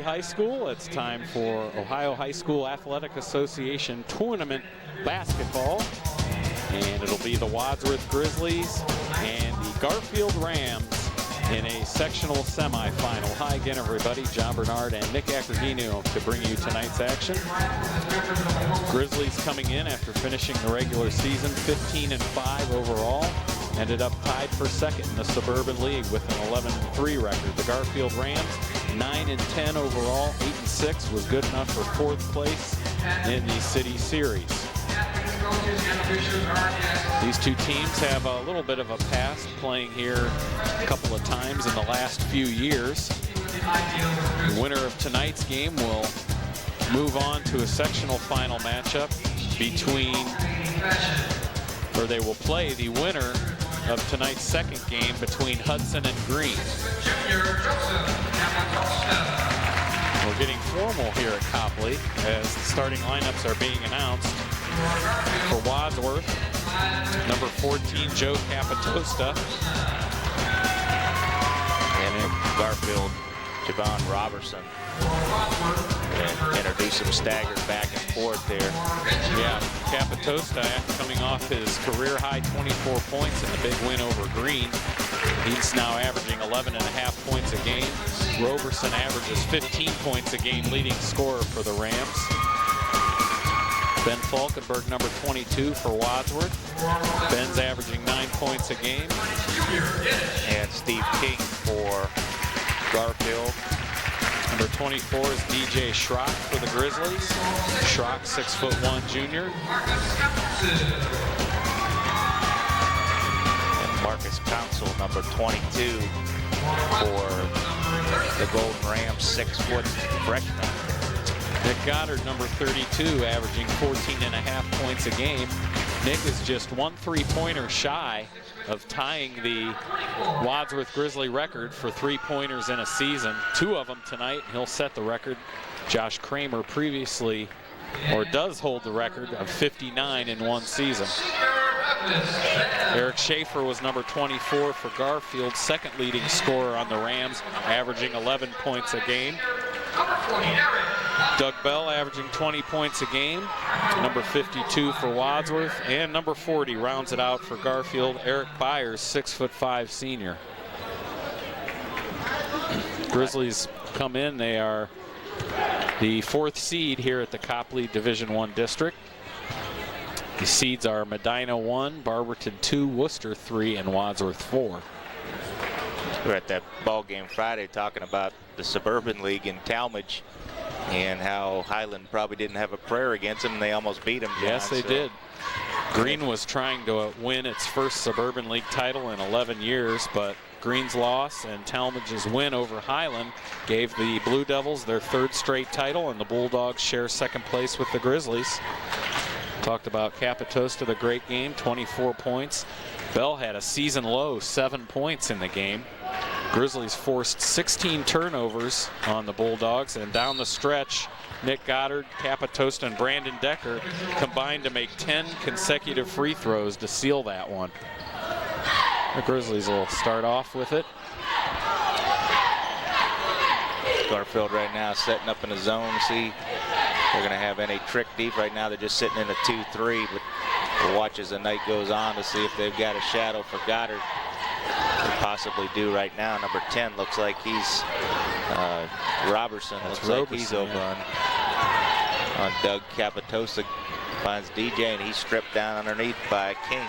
High School. It's time for Ohio High School Athletic Association Tournament basketball. And it'll be the Wadsworth Grizzlies and the Garfield Rams in a sectional semifinal. Hi again, everybody. John Bernard and Nick Goddard to bring you tonight's action. Grizzlies coming in after finishing the regular season 15-5 overall. Ended up tied for second in the Suburban League with an 11-3 record. The Garfield Rams 9-10 overall, 8-6 was good enough for fourth place in the City Series. These two teams have a little bit of a past, playing here a couple of times in the last few years. The winner of tonight's game will move on to a sectional final matchup between, or they will play the winner of tonight's second game between Hudson and Green. We're getting formal here at Copley as the starting lineups are being announced. For Wadsworth, number 14, Joe Capotosta. And in Garfield, Javon Robertson. And introduce him staggered back and forth there. Yeah, Capotosta, coming off his career-high 24 points in the big win over Green. He's now averaging 11.5 points a game. Roberson averages 15 points a game, leading scorer for the Rams. Ben Falkenberg, number 22 for Wadsworth. Ben's averaging 9 points a game. And Steve King for Garfield. Number 24 is DJ Schrock for the Grizzlies. Schrock, 6'1" junior. And Marcus Council, number 22 for the Golden Rams, 6-foot freshman. Nick Goddard, number 32, averaging 14.5 points a game. Nick is just one three-pointer shy of tying the Wadsworth Grizzly record for three-pointers in a season. Two of them tonight. He'll set the record. Josh Kramer previously, or does hold the record of 59 in one season. Eric Schaefer was number 24 for Garfield, second leading scorer on the Rams, averaging 11 points a game. Doug Bell averaging 20 points a game, number 52 for Wadsworth, and number 40 rounds it out for Garfield, Eric Byers, 6'5" senior. Grizzlies come in, they are the fourth seed here at the Copley Division I District. The seeds are Medina 1, Barberton 2, Worcester 3, and Wadsworth 4. We were at that ball game Friday talking about the Suburban League in Talmadge and how Highland probably didn't have a prayer against them, and they almost beat them. Yes, they did. Green was trying to win its first Suburban League title in 11 years, but Green's loss and Talmadge's win over Highland gave the Blue Devils their third straight title, and the Bulldogs share second place with the Grizzlies. Talked about Capotosta, the great game, 24 points. Bell had a season low 7 points in the game. Grizzlies forced 16 turnovers on the Bulldogs, and down the stretch, Nick Goddard, Capotosta, and Brandon Decker combined to make 10 consecutive free throws to seal that one. The Grizzlies will start off with it. Garfield right now setting up in a zone to see if they're going to have any trick deep. Right now they're just sitting in a 2-3, but we'll watch as the night goes on to see if they've got a shadow for Goddard. They possibly do right now. Number 10 looks like he's Robertson. Looks like he's over on Doug Capotosta. Finds DJ, and he's stripped down underneath by King.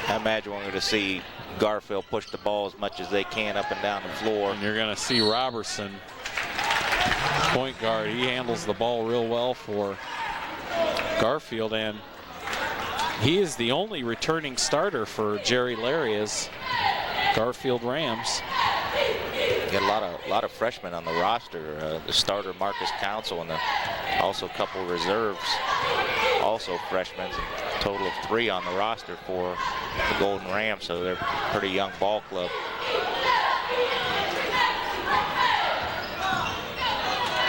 I imagine we're going to see Garfield push the ball as much as they can up and down the floor. And you're going to see Robertson, point guard. He handles the ball real well for Garfield, and he is the only returning starter for Jerry Laria's Garfield Rams. Got a lot of freshmen on the roster. The starter Marcus Council, and also a couple reserves, also freshmen. A total of 3 on the roster for the Golden Rams, so they're a pretty young ball club.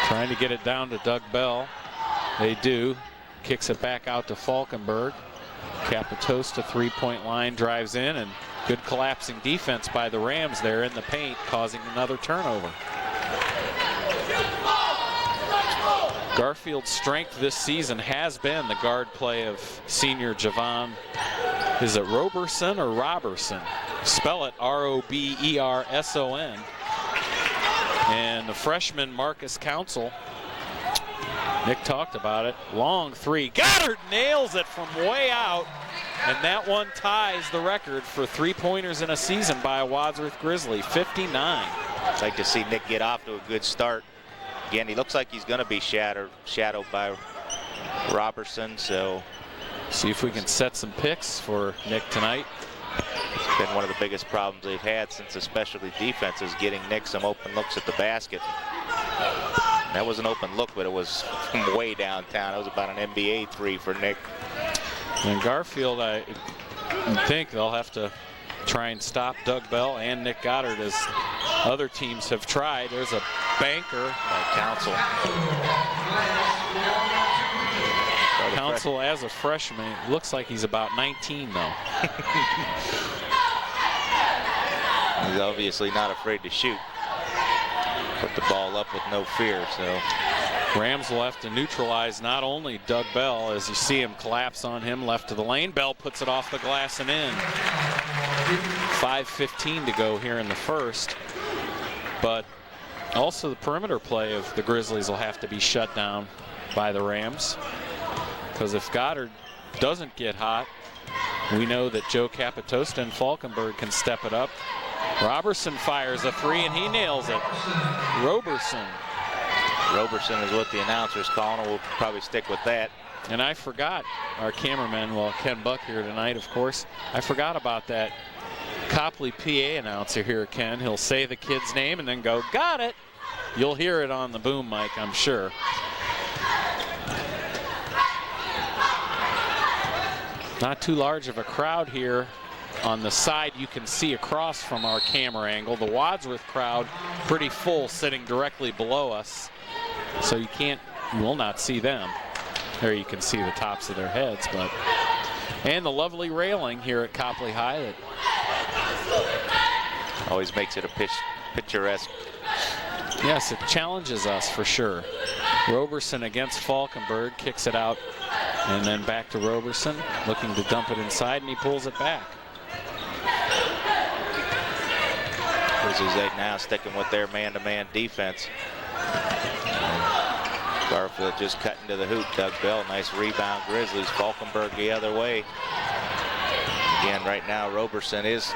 Trying to get it down to Doug Bell. They do. Kicks it back out to Falkenberg. Capotosta, three-point line, drives in, and Good collapsing defense by the Rams there in the paint, causing another turnover. Garfield's strength this season has been the guard play of senior Javon. Is it Roberson or Roberson? Spell it R-O-B-E-R-S-O-N. And the freshman Marcus Council. Nick talked about it. Long three. Goddard nails it from way out. And that one ties the record for three-pointers in a season by a Wadsworth Grizzly, 59. I'd like to see Nick get off to a good start. Again, he looks like he's going to be shadowed by Robertson, so see if we can set some picks for Nick tonight. It's been one of the biggest problems they've had since the specialty defense is getting Nick some open looks at the basket. That was an open look, but it was from way downtown. It was about an NBA three for Nick. And Garfield, I think they'll have to try and stop Doug Bell and Nick Goddard as other teams have tried. There's a banker by Council. Council as a freshman, looks like he's about 19 though. He's obviously not afraid to shoot. Put the ball up with no fear, so. Rams will have to neutralize not only Doug Bell, as you see him collapse on him left of the lane. Bell puts it off the glass and in. 5:15 to go here in the first. But also the perimeter play of the Grizzlies will have to be shut down by the Rams. Because if Goddard doesn't get hot, we know that Joe Capotosta and Falkenberg can step it up. Roberson fires a three and he nails it. Roberson is what the announcer's calling him. We'll probably stick with that. And I forgot, our cameraman, well, Ken Buck here tonight, of course, I forgot about that Copley PA announcer here, Ken. He'll say the kid's name and then go, got it. You'll hear it on the boom mic, I'm sure. Not too large of a crowd here. On the side, you can see across from our camera angle. The Wadsworth crowd pretty full, sitting directly below us. So you will not see them. There you can see the tops of their heads, but. And the lovely railing here at Copley High that always makes it a picturesque. Yes, it challenges us for sure. Roberson against Falkenberg, kicks it out, and then back to Roberson, looking to dump it inside, and he pulls it back. Grizzlies now sticking with their man-to-man defense. Garfield just cutting to the hoop. Doug Bell, nice rebound. Grizzlies. Falkenberg the other way. Again, right now, Roberson is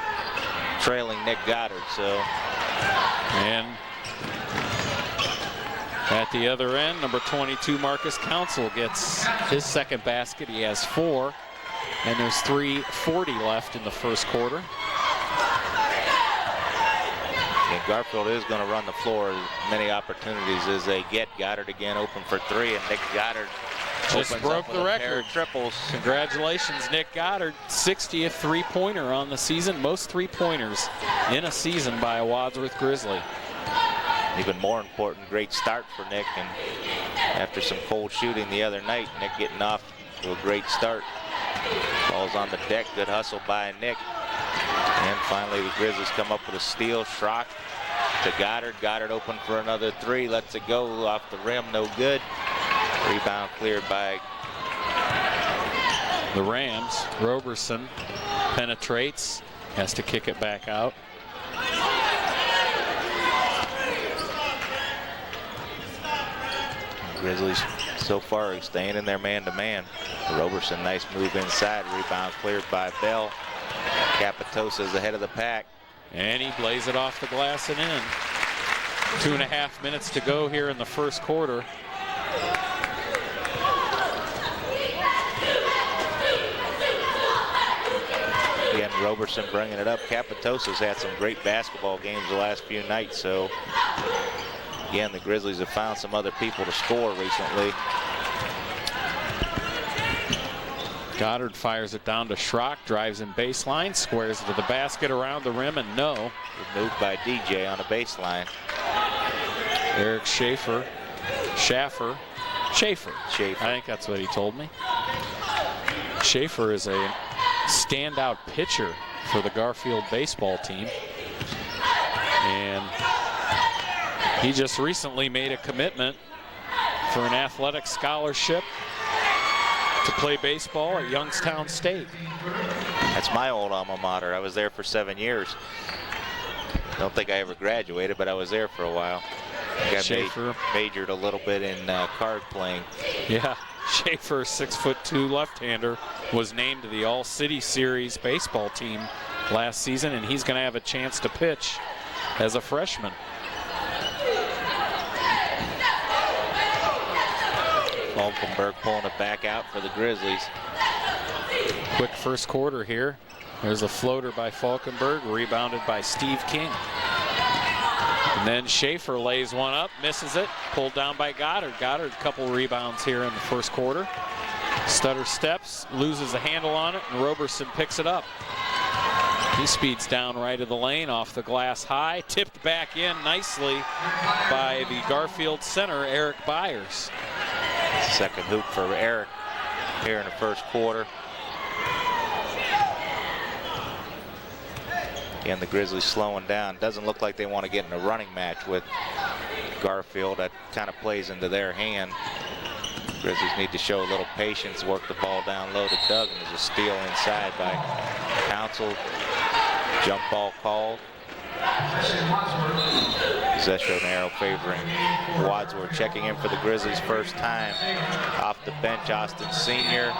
trailing Nick Goddard. So, and at the other end, number 22, Marcus Council gets his second basket. He has 4, and there's 3:40 left in the first quarter. And Garfield is going to run the floor as many opportunities as they get. Goddard again open for 3, and Nick Goddard just broke the record. Triples. Congratulations, Nick Goddard. 60th three-pointer on the season. Most three-pointers in a season by a Wadsworth Grizzly. Even more important, great start for Nick. And after some cold shooting the other night, Nick getting off to a great start. Ball's on the deck. Good hustle by Nick. And finally, the Grizzlies come up with a steal. Schrock to Goddard. Goddard open for another 3. Lets it go off the rim. No good. Rebound cleared by the Rams. Roberson penetrates. Has to kick it back out. Grizzlies so far staying in their man-to-man. Roberson, nice move inside. Rebound cleared by Bell. Capotosta is ahead of the pack. And he blaze it off the glass and in. 2.5 minutes to go here in the first quarter. Again, Roberson bringing it up. Capotosta's had some great basketball games the last few nights, so again, the Grizzlies have found some other people to score recently. Goddard fires it down to Schrock, drives in baseline, squares it to the basket around the rim, and no. Good move by DJ on the baseline. Eric Schaefer. Schaefer. I think that's what he told me. Schaefer is a standout pitcher for the Garfield baseball team. And he just recently made a commitment for an athletic scholarship to play baseball at Youngstown State. That's my old alma mater. I was there for 7 years. Don't think I ever graduated, but I was there for a while. Schaefer majored a little bit in card playing. Yeah, Schaefer, 6'2" left-hander, was named to the All-City Series baseball team last season, and he's going to have a chance to pitch as a freshman. Falkenberg pulling it back out for the Grizzlies. Quick first quarter here. There's a floater by Falkenberg, rebounded by Steve King. And then Schaefer lays one up, misses it, pulled down by Goddard. Goddard, a couple rebounds here in the first quarter. Stutter steps, loses a handle on it, and Roberson picks it up. He speeds down right of the lane, off the glass high, tipped back in nicely by the Garfield center, Eric Byers. Second hoop for Eric here in the first quarter. Again, the Grizzlies slowing down. Doesn't look like they want to get in a running match with Garfield. That kind of plays into their hand. Grizzlies need to show a little patience, work the ball down low to Doug, and there's a steal inside by Council. Jump ball called. Possession arrow favoring Wadsworth. Checking in for the Grizzlies first time. Off the bench, Austin Sr.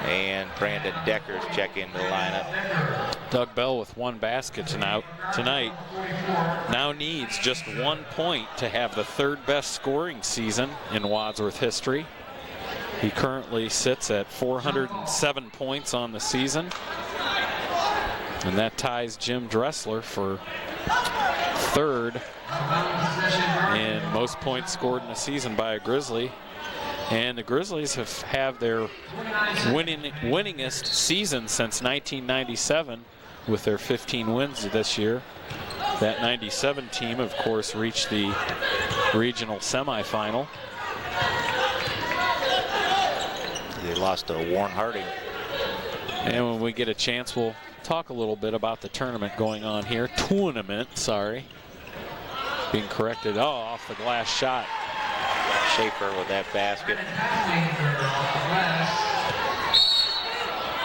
and Brandon Deckers check into the lineup. Doug Bell with one basket tonight. Now needs just 1 point to have the third best scoring season in Wadsworth history. He currently sits at 407 points on the season. And that ties Jim Dressler for third in most points scored in a season by a Grizzly. And the Grizzlies have their winningest season since 1997 with their 15 wins this year. That 97 team, of course, reached the regional semifinal. They lost to Warren Harding. And when we get a chance, we'll talk a little bit about the tournament going on here. Sorry. Being corrected. Oh, off the glass shot. Schaefer with that basket.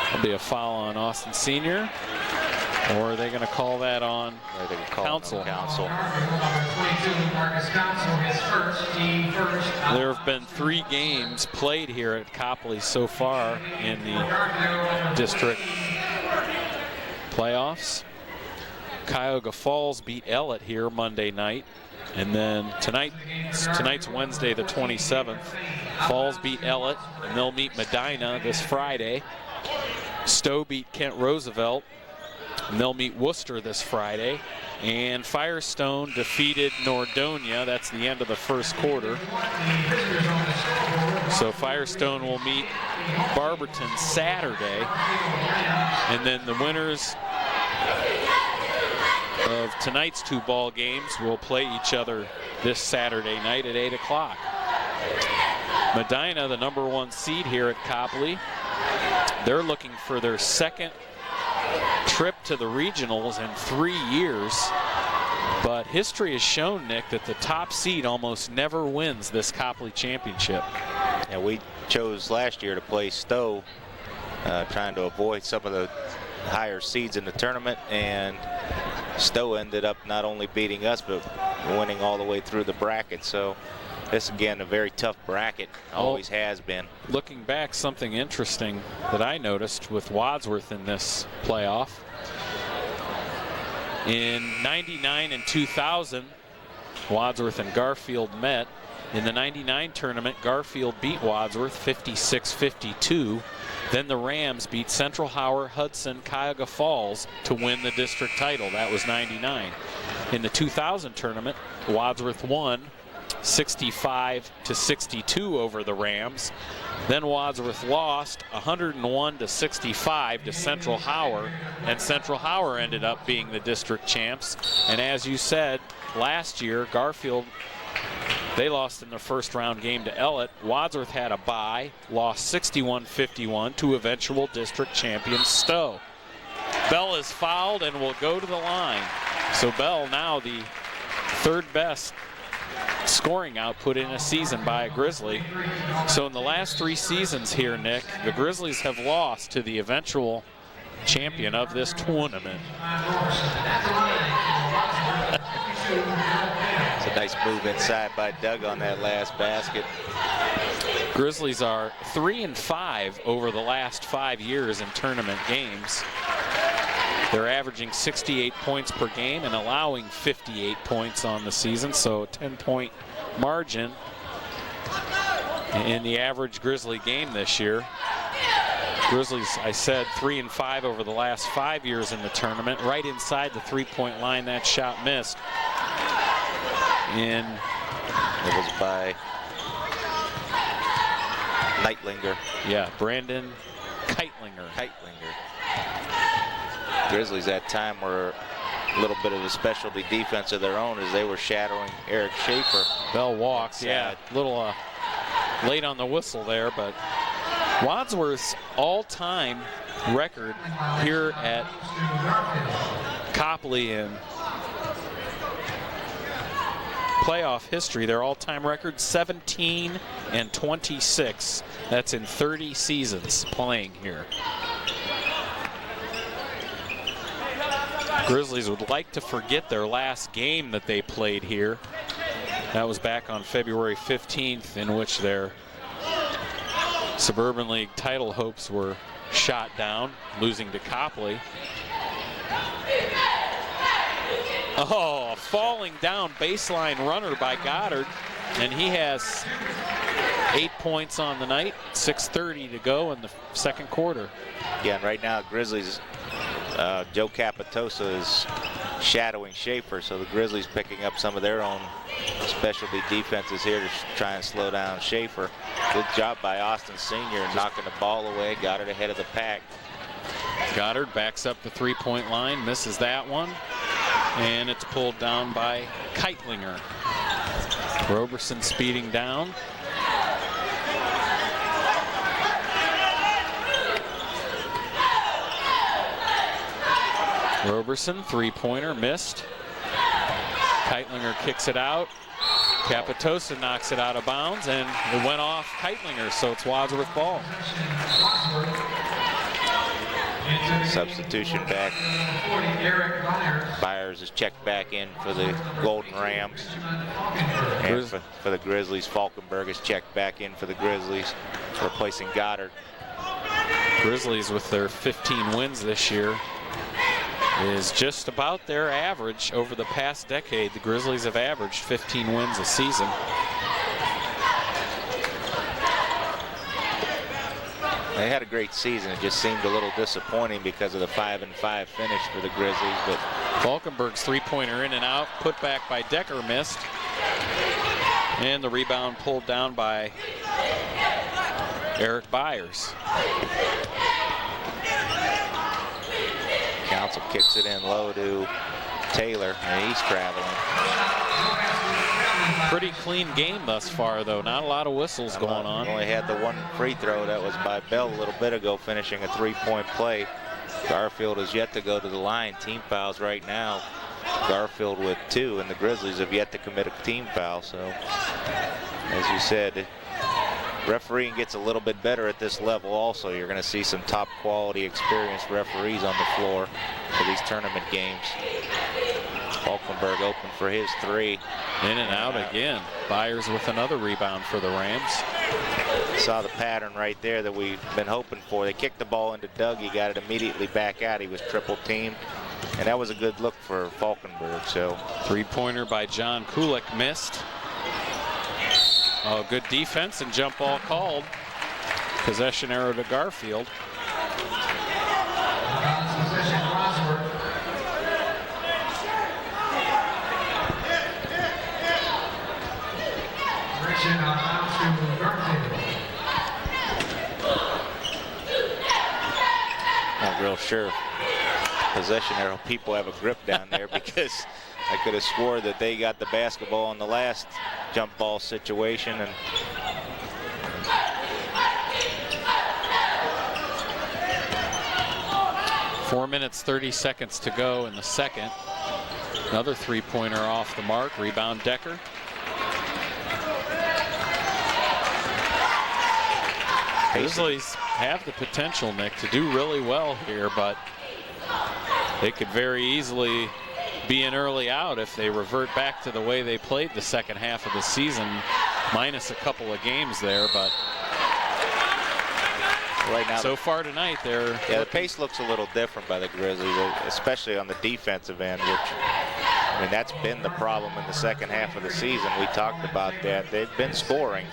There'll be a foul on Austin Sr. Or are they going to call that on Council? There have been 3 games played here at Copley so far in the district playoffs. Cuyahoga Falls beat Ellett here Monday night. And then tonight's Wednesday the 27th. Falls beat Ellett, and they'll meet Medina this Friday. Stowe beat Kent Roosevelt, and they'll meet Worcester this Friday. And Firestone defeated Nordonia. That's the end of the first quarter. So Firestone will meet Barberton Saturday. And then the winners of tonight's 2 ball games will play each other this Saturday night at 8 o'clock. Medina, the #1 seed here at Copley, they're looking for their second trip to the regionals in 3 years. But history has shown, Nick, that the top seed almost never wins this Copley championship. And we chose last year to play Stowe, trying to avoid some of the higher seeds in the tournament, and Stowe ended up not only beating us but winning all the way through the bracket. So this, again, a very tough bracket, always has been. Looking back, something interesting that I noticed with Wadsworth in this playoff. In '99 and 2000, Wadsworth and Garfield met. In the '99 tournament, Garfield beat Wadsworth 56-52. Then the Rams beat Central Howard, Hudson, Cuyahoga Falls to win the district title. That was '99. In the 2000 tournament, Wadsworth won 65-62 over the Rams. Then Wadsworth lost 101-65 to Central Howard, and Central Howard ended up being the district champs. And as you said, last year, Garfield, they lost in the first round game to Ellett. Wadsworth had a bye, lost 61-51 to eventual district champion Stowe. Bell is fouled and will go to the line. So Bell now the third best scoring output in a season by a Grizzly. So in the last 3 seasons here, Nick, the Grizzlies have lost to the eventual champion of this tournament. It's a nice move inside by Doug on that last basket. Grizzlies are 3-5 over the last 5 years in tournament games. They're averaging 68 points per game and allowing 58 points on the season, so a 10-point margin in the average Grizzly game this year. Grizzlies, I said, 3-5 over the last 5 years in the tournament, right inside the 3-point line. That shot missed. It was by Neitlinger. Yeah, Brandon Keitlinger. Grizzlies that time were a little bit of a specialty defense of their own as they were shadowing Eric Schaefer. Bell walked, yeah, a little late on the whistle there, but Wadsworth's all-time record here at Copley in playoff history, their all-time record 17-26. That's in 30 seasons playing here. Grizzlies would like to forget their last game that they played here. That was back on February 15th, in which their Suburban League title hopes were shot down, losing to Copley. Oh, falling down baseline runner by Goddard, and he has 8 points on the night, 6:30 to go in the second quarter. Yeah, and right now Grizzlies, Joe Capotosta is shadowing Schaefer, so the Grizzlies picking up some of their own specialty defenses here to try and slow down Schaefer. Good job by Austin Sr. knocking the ball away, got it ahead of the pack. Goddard backs up the 3-point line, misses that one, and it's pulled down by Keitlinger. Roberson speeding down. Roberson, 3-pointer, missed. Keitlinger kicks it out. Capotosta knocks it out of bounds, and it went off Keitlinger, so it's Wadsworth ball. Substitution back. Byers is checked back in for the Golden Rams. And for the Grizzlies, Falkenberg is checked back in for the Grizzlies, replacing Goddard. Grizzlies, with their 15 wins this year, is just about their average over the past decade. The Grizzlies have averaged 15 wins a season. They had a great season. It just seemed a little disappointing because of the 5-5 finish for the Grizzlies. But Falkenberg's 3-pointer in and out, put back by Decker, missed. And the rebound pulled down by Eric Byers. Council kicks it in low to Taylor, and he's traveling. Pretty clean game thus far, though. Not a lot of whistles going on. Only had the one free throw. That was by Bell a little bit ago, finishing a 3-point play. Garfield is yet to go to the line. Team fouls right now. Garfield with 2, and the Grizzlies have yet to commit a team foul. So, as you said, refereeing gets a little bit better at this level also. You're going to see some top quality experienced referees on the floor for these tournament games. Falkenberg open for his 3. In and out again. Byers with another rebound for the Rams. Saw the pattern right there that we've been hoping for. They kicked the ball into Doug. He got it immediately back out. He was triple teamed. And that was a good look for Falkenberg. So 3-pointer by John Kulik missed. Oh, good defense and jump ball called. Possession arrow to Garfield. Not real sure possession arrow people have a grip down there, because I could have swore that they got the basketball in the last jump ball situation. And 4 minutes, 30 seconds to go in the second. Another three-pointer off the mark. Rebound Decker. Grizzlies have the potential, Nick, to do really well here, but they could very easily be an early out if they revert back to the way they played the second half of the season, minus a couple of games there. But right now, so far tonight, the pace looks a little different by the Grizzlies, especially on the defensive end, which, I mean, that's been the problem in the second half of the season. We talked about that. They've been scoring,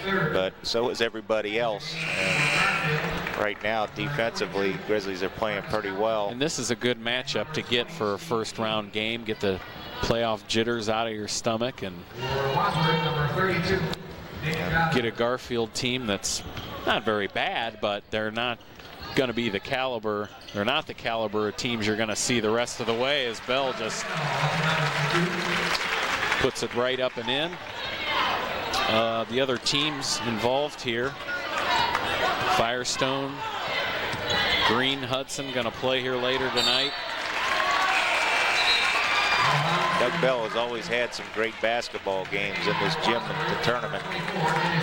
but so is everybody else. And right now, defensively, Grizzlies are playing pretty well. And this is a good matchup to get for a first-round game. Get the playoff jitters out of your stomach and get a Garfield team that's not very bad, but they're not going to be the caliber. They're not the caliber of teams you're going to see the rest of the way, as Bell just puts it right up and in. The other teams involved here, Firestone, Green, Hudson, going to play here later tonight. Doug Bell has always had some great basketball games in this gym in the tournament.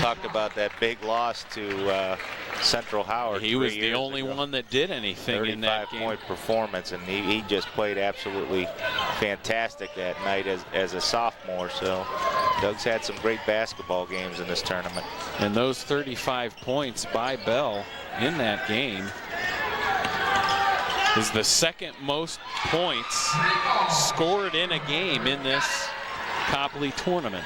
Talked about that big loss to Central Howard. He was the only one that did anything in that game. 35-point performance, and he just played absolutely fantastic that night as a sophomore. So Doug's had some great basketball games in this tournament. And those 35 points by Bell in that game is the second most points scored in a game in this Copley tournament.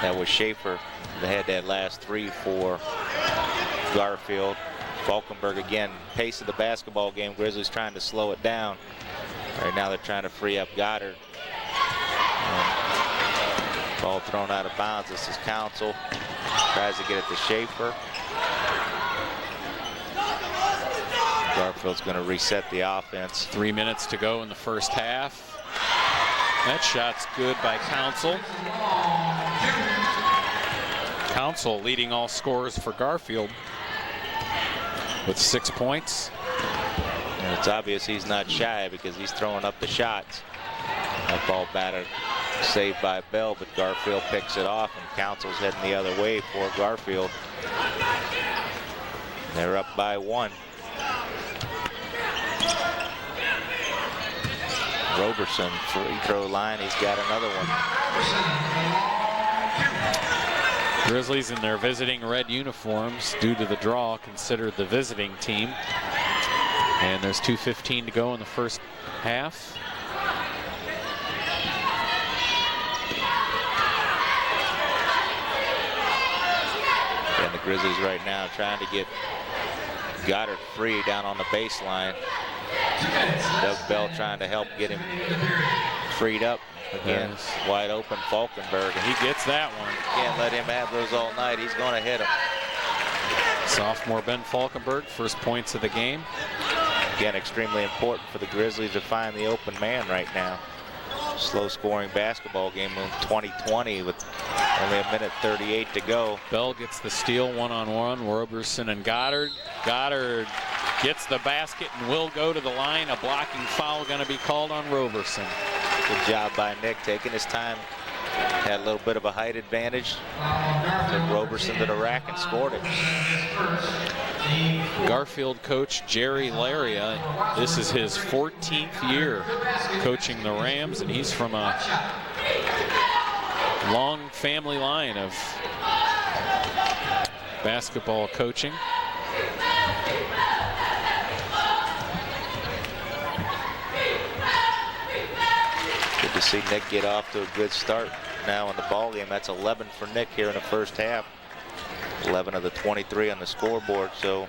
That was Schaefer that had that last three for Garfield. Falkenberg again, pace of the basketball game. Grizzlies trying to slow it down. Right now they're trying to free up Goddard. Ball thrown out of bounds. This is Council. Tries to get it to Schaefer. Garfield's going to reset the offense. 3 minutes to go in the first half. That shot's good by Council. Council leading all scorers for Garfield with 6 points. And it's obvious he's not shy because he's throwing up the shots. That ball batted, saved by Bell, but Garfield picks it off, and Council's heading the other way for Garfield. They're up by 1. Roberson, free throw line. He's got another one. Grizzlies in their visiting red uniforms, due to the draw, considered the visiting team. And there's 2:15 to go in the first half. And the Grizzlies right now trying to get Goddard free down on the baseline. Doug Bell trying to help get him freed up. Again, wide open Falkenberg, and he gets that one. Can't let him have those all night. He's going to hit him. Sophomore Ben Falkenberg, first points of the game. Again, extremely important for the Grizzlies to find the open man right now. Slow scoring basketball game in 2020 with only 1:38 to go. Bell gets the steal one-on-one. Roberson and Goddard. Goddard gets the basket and will go to the line. A blocking foul going to be called on Roberson. Good job by Nick taking his time. Had a little bit of a height advantage. Took Roberson to the rack and scored it. Garfield coach Jerry Laria, this is his 14th year coaching the Rams, and he's from a long family line of basketball coaching. Good to see Nick get off to a good start now in the ball game. That's 11 for Nick here in the first half. 11 of the 23 on the scoreboard. So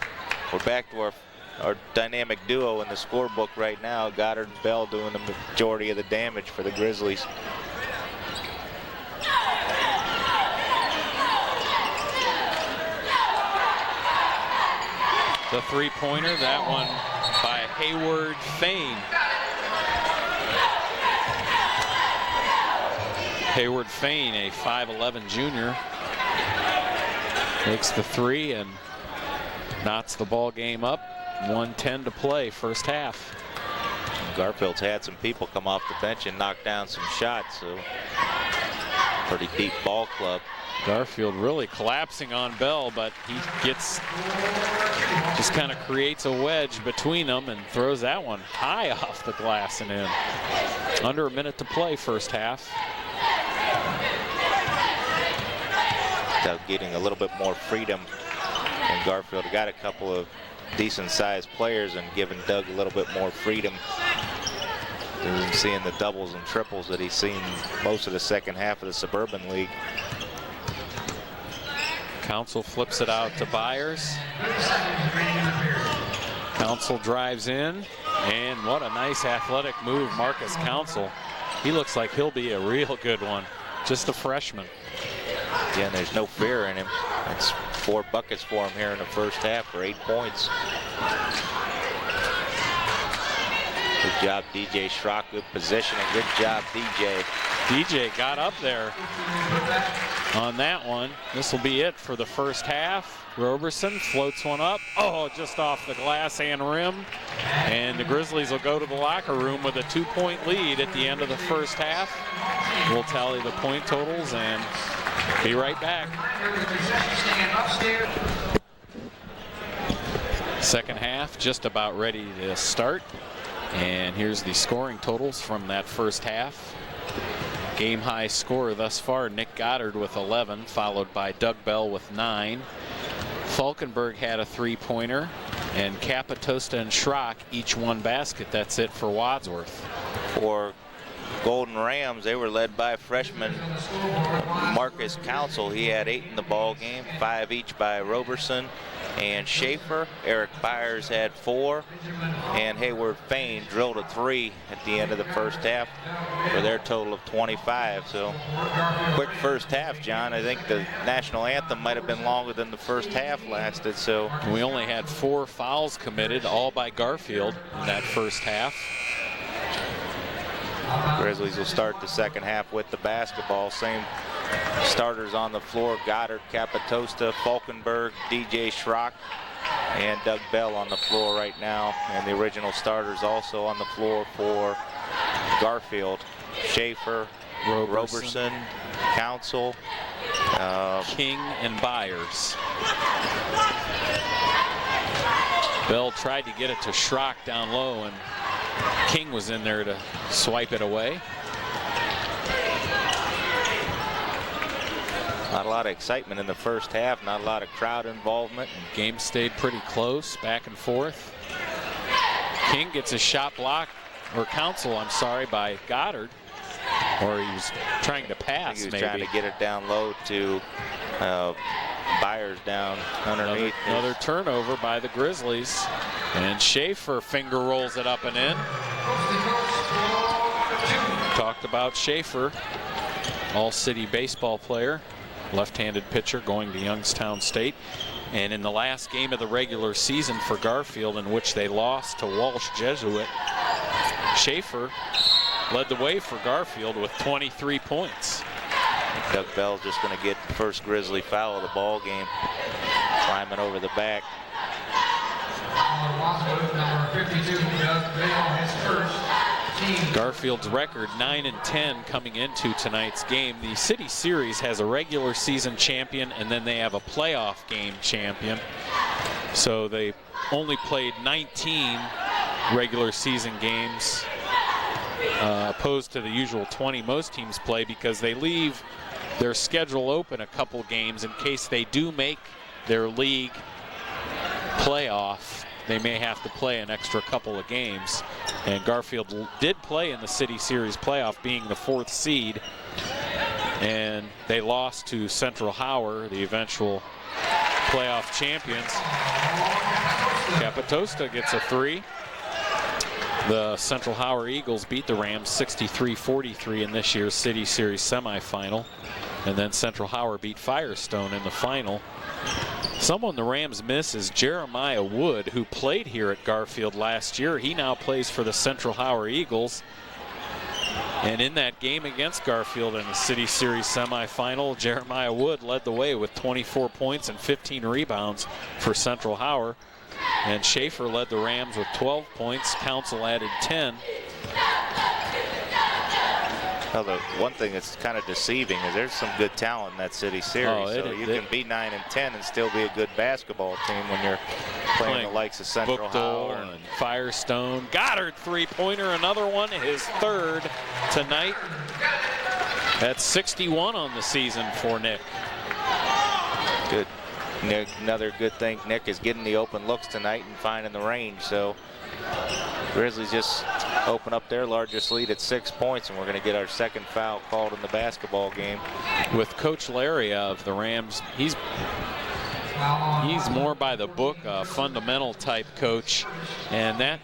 we're back to our dynamic duo in the scorebook right now. Goddard and Bell doing the majority of the damage for the Grizzlies. The three-pointer, that one by Hayward Fain. Hayward Fain, a 5'11 junior, makes the three, and knots the ball game up. 1:10 to play, first half. Garfield's had some people come off the bench and knock down some shots, so pretty deep ball club. Garfield really collapsing on Bell, but he just kind of creates a wedge between them and throws that one high off the glass and in. Under a minute to play, first half. Doug getting a little bit more freedom, and Garfield got a couple of decent-sized players and giving Doug a little bit more freedom. He's seeing the doubles and triples that he's seen most of the second half of the Suburban League. Council flips it out to Byers. Council drives in, and what a nice athletic move, Marcus Council. He looks like he'll be a real good one. Just a freshman. Again, there's no fear in him. That's 4 buckets for him here in the first half for 8 points. Good job, DJ Schrock. Good positioning. Good job, DJ. DJ got up there on that one. This will be it for the first half. Roberson floats one up. Oh, just off the glass and rim. And the Grizzlies will go to the locker room with a 2-point lead at the end of the first half. We'll tally the point totals and be right back. Second half just about ready to start. And here's the scoring totals from that first half. Game high scorer thus far, Nick Goddard with 11, followed by Doug Bell with 9. Falkenberg had a 3-pointer, and Capotosta and Schrock each 1 basket. That's it for Wadsworth. For Golden Rams, they were led by freshman Marcus Council. He had 8 in the ball game, 5 each by Roberson and Schaefer. Eric Byers had 4, and Hayward Fain drilled a 3 at the end of the first half for their total of 25. So quick first half, John. I think the national anthem might have been longer than the first half lasted. So we only had 4 fouls committed, all by Garfield in that first half. Grizzlies will start the second half with the basketball. Same starters on the floor: Goddard, Capotosta, Falkenberg, DJ Schrock, and Doug Bell on the floor right now. And the original starters also on the floor for Garfield: Schaefer, Roberson, Council, King, and Byers. Bell tried to get it to Schrock down low, and King was in there to swipe it away. Not a lot of excitement in the first half, not a lot of crowd involvement. Game stayed pretty close, back and forth. King gets a shot block, or Council, I'm sorry, by Goddard. Or he was trying to pass, he was maybe. Trying to get it down low to Byers down underneath. Another turnover by the Grizzlies. And Schaefer finger rolls it up and in. Talked about Schaefer, all-city baseball player, left-handed pitcher going to Youngstown State. And in the last game of the regular season for Garfield, in which they lost to Walsh Jesuit, Schaefer led the way for Garfield with 23 points. Doug Bell's just going to get the first Grizzly foul of the ball game, climbing over the back. Garfield's record 9-10 coming into tonight's game. The City Series has a regular season champion, and then they have a playoff game champion. So they only played 19 regular season games, opposed to the usual 20 most teams play, because they leave their schedule open a couple games in case they do make their league playoff. They may have to play an extra couple of games. And Garfield did play in the City Series playoff, being the 4th seed. And they lost to Central Howard, the eventual playoff champions. Capotosta gets a 3. The Central Howard Eagles beat the Rams 63-43 in this year's City Series semifinal. And then Central Howard beat Firestone in the final. Someone the Rams miss is Jeremiah Wood, who played here at Garfield last year. He now plays for the Central Howard Eagles. And in that game against Garfield in the City Series semifinal, Jeremiah Wood led the way with 24 points and 15 rebounds for Central Howard. And Schaefer led the Rams with 12 points. Council added 10. Well, the one thing that's kind of deceiving is there's some good talent in that City Series. So you can be 9-10 and still be a good basketball team when you're playing the likes of Central Howard and Firestone. Goddard three-pointer, another one, his third tonight. That's 61 on the season for Nick. Good. Nick, another good thing, Nick is getting the open looks tonight and finding the range. So Grizzlies just open up their largest lead at 6 points, and we're going to get our second foul called in the basketball game. With Coach Larry of the Rams, he's more by the book, a fundamental type coach, and that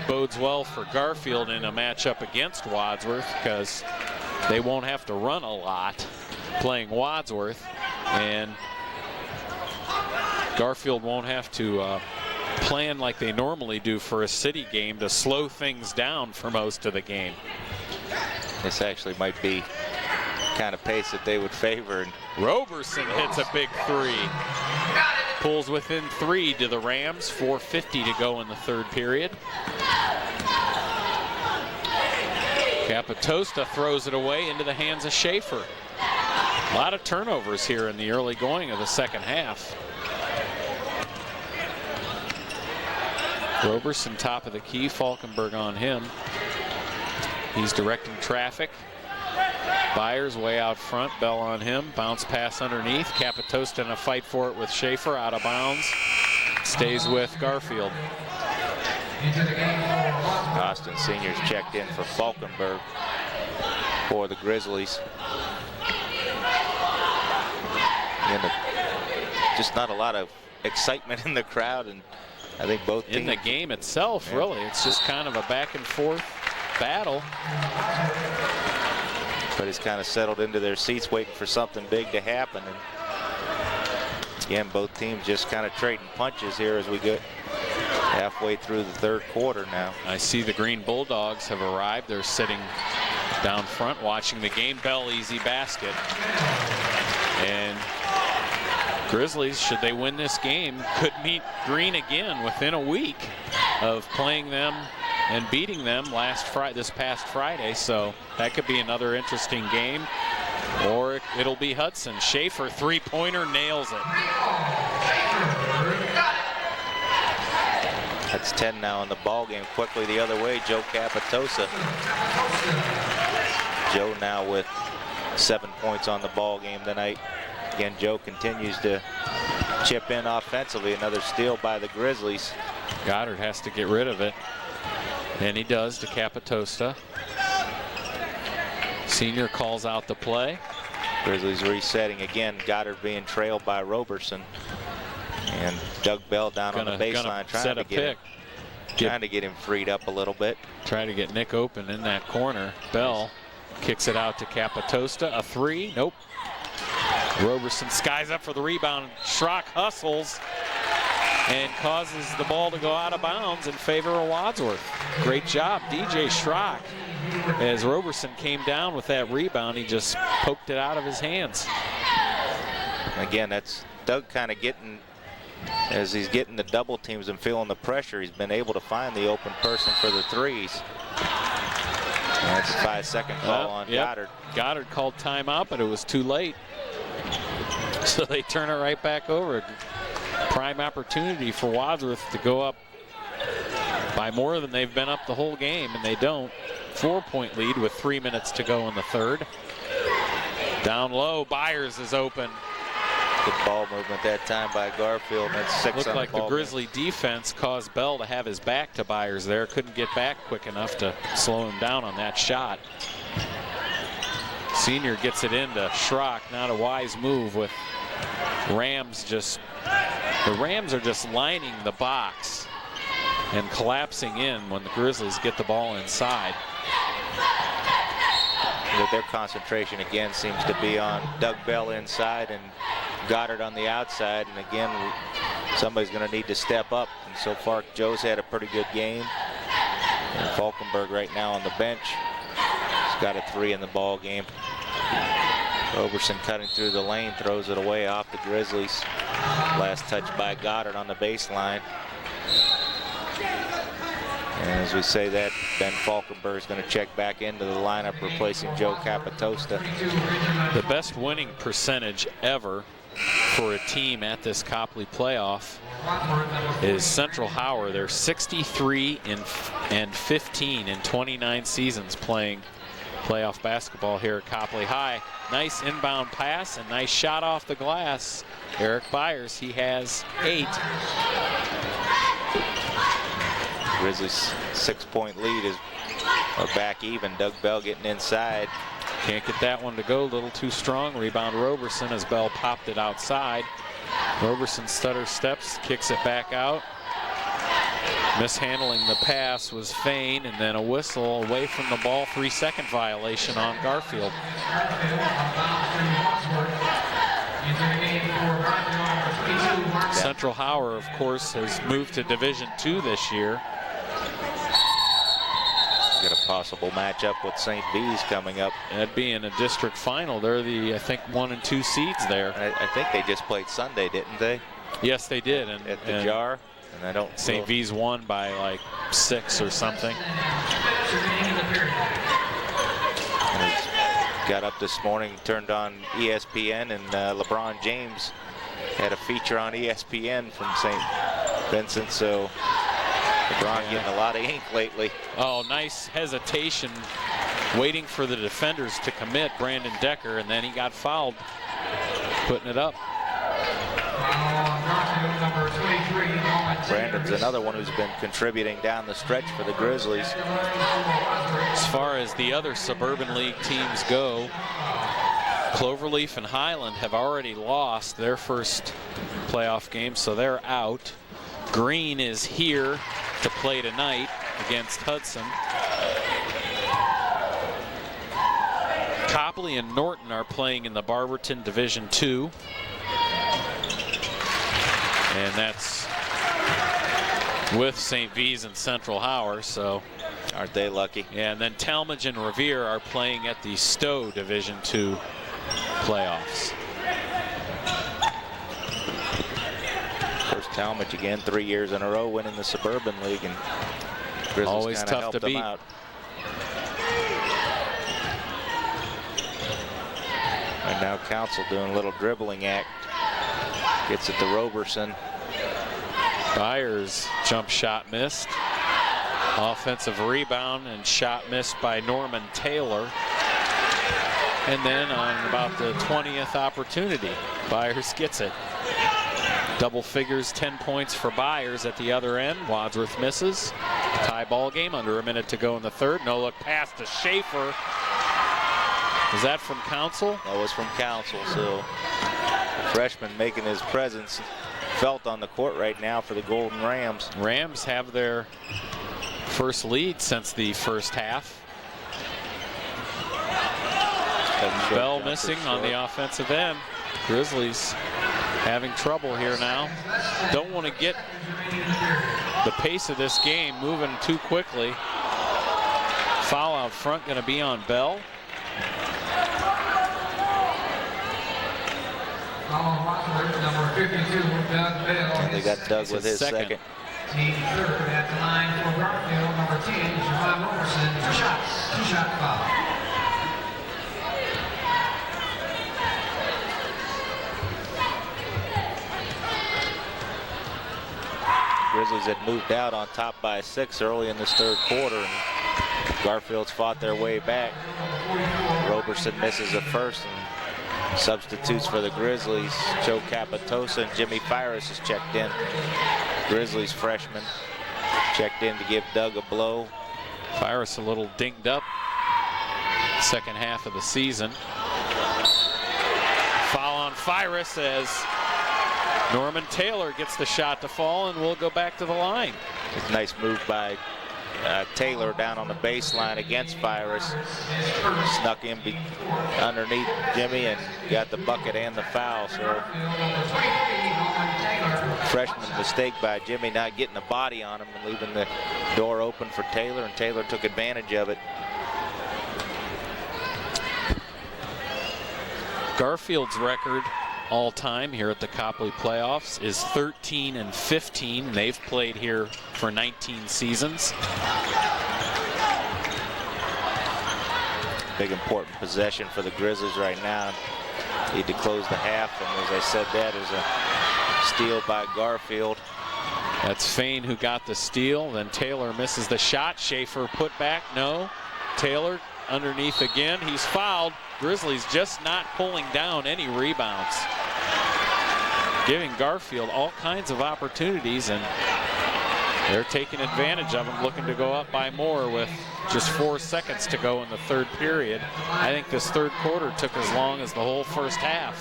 bodes well for Garfield in a matchup against Wadsworth because they won't have to run a lot playing Wadsworth, and Garfield won't have to plan like they normally do for a city game to slow things down for most of the game. This actually might be kind of pace that they would favor. Roberson hits a big three. Pulls within 3 to the Rams. 4:50 to go in the third period. Capotosta throws it away into the hands of Schaefer. A lot of turnovers here in the early going of the second half. Roberson top of the key, Falkenberg on him. He's directing traffic. Byers way out front, Bell on him. Bounce pass underneath. Capotosta in a fight for it with Schaefer, out of bounds. Stays with Garfield. Austin Senior's checked in for Falkenberg for the Grizzlies. And just not a lot of excitement in the crowd, and I think both teams. In the game itself, really. It's just kind of a back and forth battle. But he's kind of settled into their seats waiting for something big to happen. And again, both teams just kind of trading punches here as we get halfway through the third quarter now. I see the Green Bulldogs have arrived. They're sitting down front watching the game. Bell easy basket. And Grizzlies, should they win this game, could meet Green again within a week of playing them and beating them this past Friday. So that could be another interesting game. Or it'll be Hudson. Schaefer, three-pointer, nails it. That's 10 now in the ball game. Quickly the other way, Joe Capotosta. Joe now with 7 points on the ball game tonight. Again, Joe continues to chip in offensively. Another steal by the Grizzlies. Goddard has to get rid of it. And he does to Capotosta. Senior calls out the play. Grizzlies resetting again. Goddard being trailed by Roberson. And Doug Bell down on the baseline trying to get him freed up a little bit. Trying to get Nick open in that corner. Bell kicks it out to Capotosta. A three. Nope. Roberson skies up for the rebound. Schrock hustles and causes the ball to go out of bounds in favor of Wadsworth. Great job, DJ Schrock. As Roberson came down with that rebound, he just poked it out of his hands. Again, that's Doug kind of getting, as he's getting the double teams and feeling the pressure, he's been able to find the open person for the threes. That's a 5-second call on Goddard. Goddard called timeout, but it was too late. So they turn it right back over. Prime opportunity for Wadsworth to go up by more than they've been up the whole game, and they don't. 4-point lead with 3 minutes to go in the third. Down low, Byers is open. Good ball movement that time by Garfield. That's 6 Looked on like the Grizzly defense caused Bell to have his back to Byers there. Couldn't get back quick enough to slow him down on that shot. Senior gets it into Schrock. Not a wise move with Rams just, the Rams are just lining the box and collapsing in when the Grizzlies get the ball inside. Their concentration again seems to be on Doug Bell inside and Goddard on the outside, and again somebody's going to need to step up, and so far Joe's had a pretty good game, and Falkenberg right now on the bench. He's got a 3 in the ball game. Roberson cutting through the lane, throws it away off the Grizzlies. Last touch by Goddard on the baseline. And as we say that, Ben Falkenberg is going to check back into the lineup, replacing Joe Capotosta. The best winning percentage ever for a team at this Copley playoff is Central Howard. They're 63 and 15 in 29 seasons playing playoff basketball here at Copley High. Nice inbound pass and nice shot off the glass. Eric Byers, he has 8. Grizzlies' 6-point lead are back even. Doug Bell getting inside. Can't get that one to go, a little too strong. Rebound Roberson as Bell popped it outside. Roberson stutter steps, kicks it back out. Mishandling the pass was Fain, and then a whistle away from the ball. 3-second violation on Garfield. Central Howard, of course, has moved to Division II this year. Got a possible matchup with St. V's coming up. That'd be in a district final. They're the, I think, 1 and 2 seeds there. I think they just played Sunday, didn't they? Yes, they did. And at the Jar. And I don't. St. V's won by like 6 or something. Got up this morning, turned on ESPN, and LeBron James had a feature on ESPN from St. Vincent. So LeBron getting a lot of ink lately. Oh, nice hesitation, waiting for the defenders to commit, Brandon Decker, and then he got fouled, putting it up. Brandon's another one who's been contributing down the stretch for the Grizzlies. As far as the other Suburban League teams go, Cloverleaf and Highland have already lost their first playoff game, so they're out. Green is here to play tonight against Hudson. Copley and Norton are playing in the Barberton Division II. And that's with St. V's and Central Howard, so. Aren't they lucky? Yeah, and then Talmadge and Revere are playing at the Stowe Division II playoffs. First Talmadge again, 3 years in a row winning the Suburban League, and Grizzlies always tough to beat. Out. And now Council doing a little dribbling act. Gets it to Roberson. Byers jump shot missed. Offensive rebound and shot missed by Norman Taylor. And then on about the 20th opportunity, Byers gets it. Double figures, 10 points for Byers at the other end. Wadsworth misses. Tie ball game, under a minute to go in the third. No look pass to Schaefer. Is that from Council? That was from Council, so the freshman making his presence felt on the court right now for the Golden Rams. Rams have their first lead since the first half. Bell missing on the offensive end. Grizzlies having trouble here now. Don't want to get the pace of this game moving too quickly. Foul out front going to be on Bell. Number 52, Doug Bell. And they got Doug with his second. Team third at the line for Garfield, number 10, Javon Roberson. 2 shots, 2-shot foul. Grizzlies had moved out on top by 6 early in this third quarter, and Garfield's fought their way back. Roberson misses the first, and substitutes for the Grizzlies. Joe Capotosta and Jimmy Fires has checked in. Grizzlies freshman checked in to give Doug a blow. Fires a little dinged up second half of the season. Foul on Fires as Norman Taylor gets the shot to fall, and we'll go back to the line. It's a nice move by Taylor down on the baseline against Fires. Snuck in underneath Jimmy and got the bucket and the foul. So freshman mistake by Jimmy, not getting a body on him and leaving the door open for Taylor, and Taylor took advantage of it. Garfield's record all time here at the Copley playoffs is 13-15. They've played here for 19 seasons. Big important possession for the Grizzlies right now. Need to close the half, and as I said, that is a steal by Garfield. That's Fain who got the steal. Then Taylor misses the shot. Schaefer put back, no. Taylor underneath again. He's fouled. Grizzlies just not pulling down any rebounds. Giving Garfield all kinds of opportunities, and they're taking advantage of them, looking to go up by more with just 4 seconds to go in the third period. I think this third quarter took as long as the whole first half.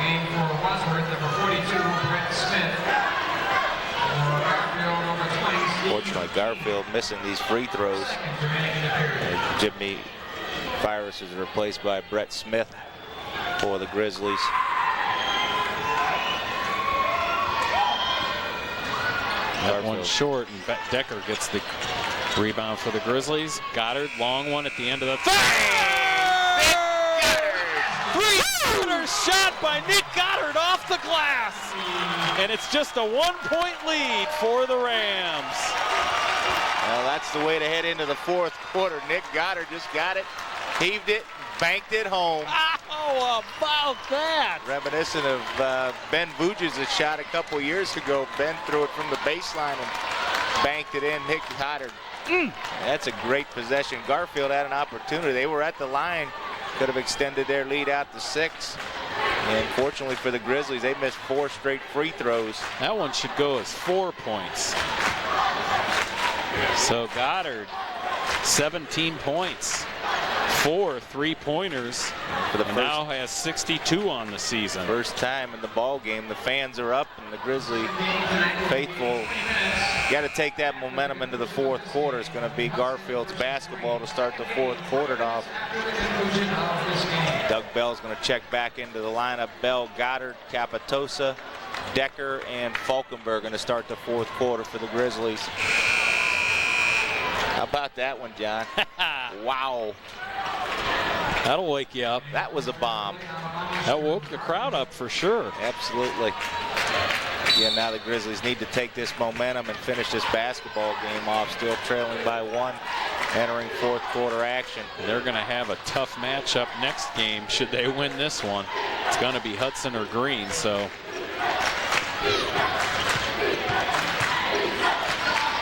Game for Wadsworth, number 42, Brett Smith. For Garfield, number 20. Fortunately, Garfield missing these free throws. Jimmy Virus is replaced by Brett Smith for the Grizzlies. That one short, and Decker gets the rebound for the Grizzlies. Goddard, long one at the end of the third. Three-pointer shot by Nick Goddard off the glass. And it's just a 1-point lead for the Rams. Well, that's the way to head into the fourth quarter. Nick Goddard just got it, heaved it, banked it home. How about that? Reminiscent of Ben Vuja's shot a couple years ago. Ben threw it from the baseline and banked it in. Nick Goddard. That's a great possession. Garfield had an opportunity. They were at the line. Could have extended their lead out to 6. And fortunately for the Grizzlies, they missed 4 straight free throws. That one should go as 4 points. So Goddard, 17 points. 4 3-pointers, and now has 62 on the season. First time in the ball game. The fans are up, and the Grizzly faithful got to take that momentum into the fourth quarter. It's going to be Garfield's basketball to start the fourth quarter off. Doug Bell's going to check back into the lineup. Bell, Goddard, Capotosta, Decker, and Falkenberg going to start the fourth quarter for the Grizzlies. How about that one, John? Wow. That'll wake you up. That was a bomb. That woke the crowd up for sure. Absolutely. Yeah, now the Grizzlies need to take this momentum and finish this basketball game off. Still trailing by 1, entering fourth quarter action. They're going to have a tough matchup next game should they win this one. It's going to be Hudson or Green, so.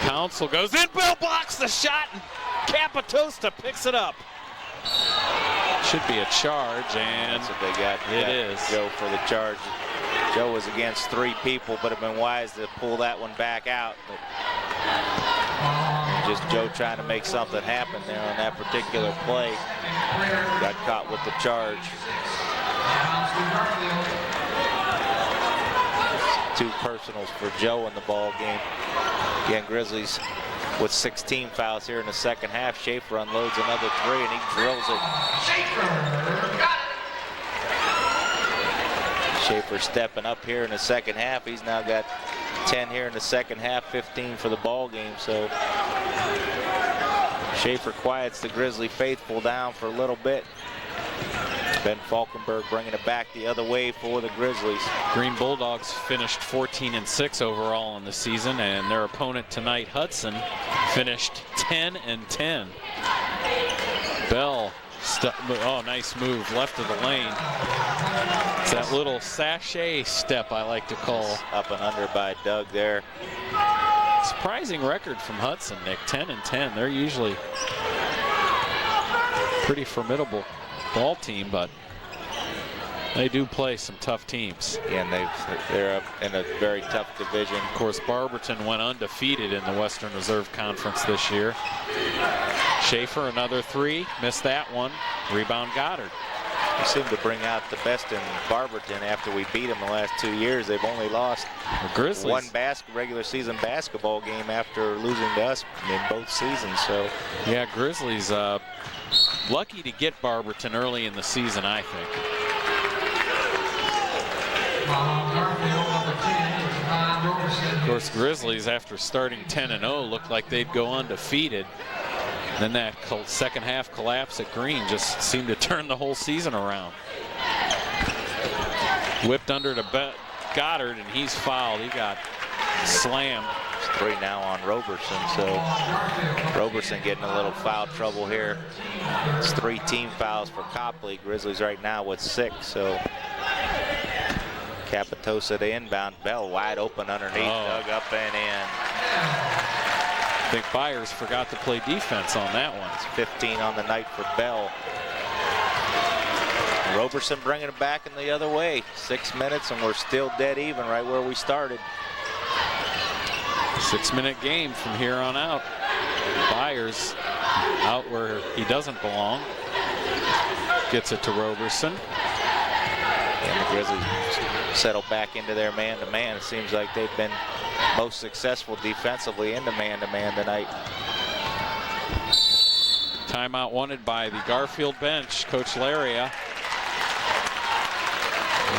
Council goes in, Bell blocks the shot, and Capotosta picks it up. Should be a charge, and that's what they got. It is. Joe for the charge. Joe was against 3 people, but have been wise to pull that one back out. But just Joe trying to make something happen there on that particular play. Got caught with the charge. 2 personals for Joe in the ball game. Again, Grizzlies with 16 fouls here in the second half. Schaefer unloads another 3, and he drills it. Schaefer stepping up here in the second half. He's now got 10 here in the second half, 15 for the ball game. So Schaefer quiets the Grizzly faithful down for a little bit. Ben Falkenberg bringing it back the other way for the Grizzlies. Green Bulldogs finished 14-6 overall in the season, and their opponent tonight, Hudson, finished 10-10. Bell, oh, nice move, left of the lane. It's that little sachet step I like to call. Up and under by Doug there. Surprising record from Hudson, Nick, 10-10. They're usually pretty formidable ball team, but they do play some tough teams. Yeah, and they're up in a very tough division. Of course, Barberton went undefeated in the Western Reserve Conference this year. Schaefer, another 3, missed that one. Rebound Goddard. We seem to bring out the best in Barberton after we beat them the last 2 years. They've only lost one regular season basketball game after losing to us in both seasons. So yeah, Grizzlies lucky to get Barberton early in the season, I think. Garfield, number 10, Roberson, course, Grizzlies, after starting 10-0, looked like they'd go undefeated. Then that second half collapse at Green just seemed to turn the whole season around. Whipped under to Goddard, and he's fouled. He got slammed. It's 3 now on Roberson, so Roberson getting a little foul trouble here. It's 3 team fouls for Copley. Grizzlies right now with 6, so Capotosta to inbound. Bell wide open underneath, dug up and in. I think Byers forgot to play defense on that one. It's 15 on the night for Bell. Roberson bringing it back in the other way. 6 minutes and we're still dead even right where we started. 6-minute game from here on out. Byers out where he doesn't belong. Gets it to Roberson. And the Grizzlies settle back into their man-to-man. It seems like they've been most successful defensively in the man-to-man tonight. Timeout wanted by the Garfield bench, Coach Laria.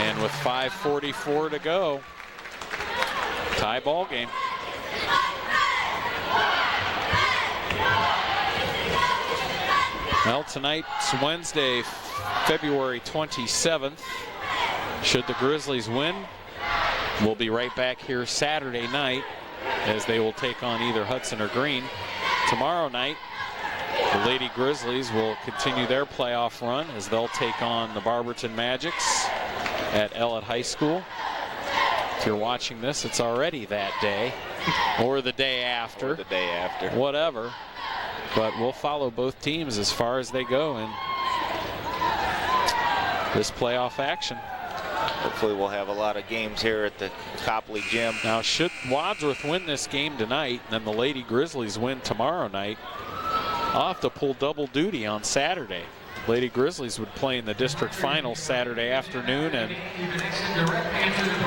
And with 5:44 to go, tie ball game. Well, tonight's Wednesday, February 27th. Should the Grizzlies win, we'll be right back here Saturday night as they will take on either Hudson or Green. Tomorrow night, the Lady Grizzlies will continue their playoff run as they'll take on the Barberton Magics at Ellett High School. If you're watching this, it's already that day or the day after. Or the day after. Whatever. But we'll follow both teams as far as they go in this playoff action. Hopefully we'll have a lot of games here at the Copley Gym. Now, should Wadsworth win this game tonight, and then the Lady Grizzlies win tomorrow night, I'll have to pull double duty on Saturday. Lady Grizzlies would play in the district final Saturday afternoon, and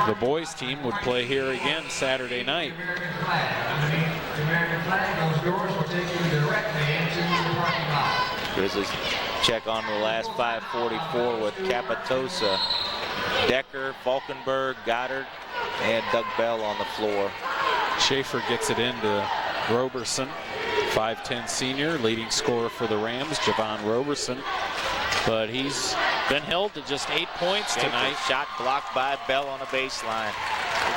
the boys team would play here again Saturday night. Grizzlies check on the last 5:44 with Capotosta, Decker, Falkenberg, Goddard, and Doug Bell on the floor. Schaefer gets it into Roberson, 5'10" senior, leading scorer for the Rams, Javon Roberson. But he's been held to just 8 points tonight. Shot blocked by Bell on the baseline.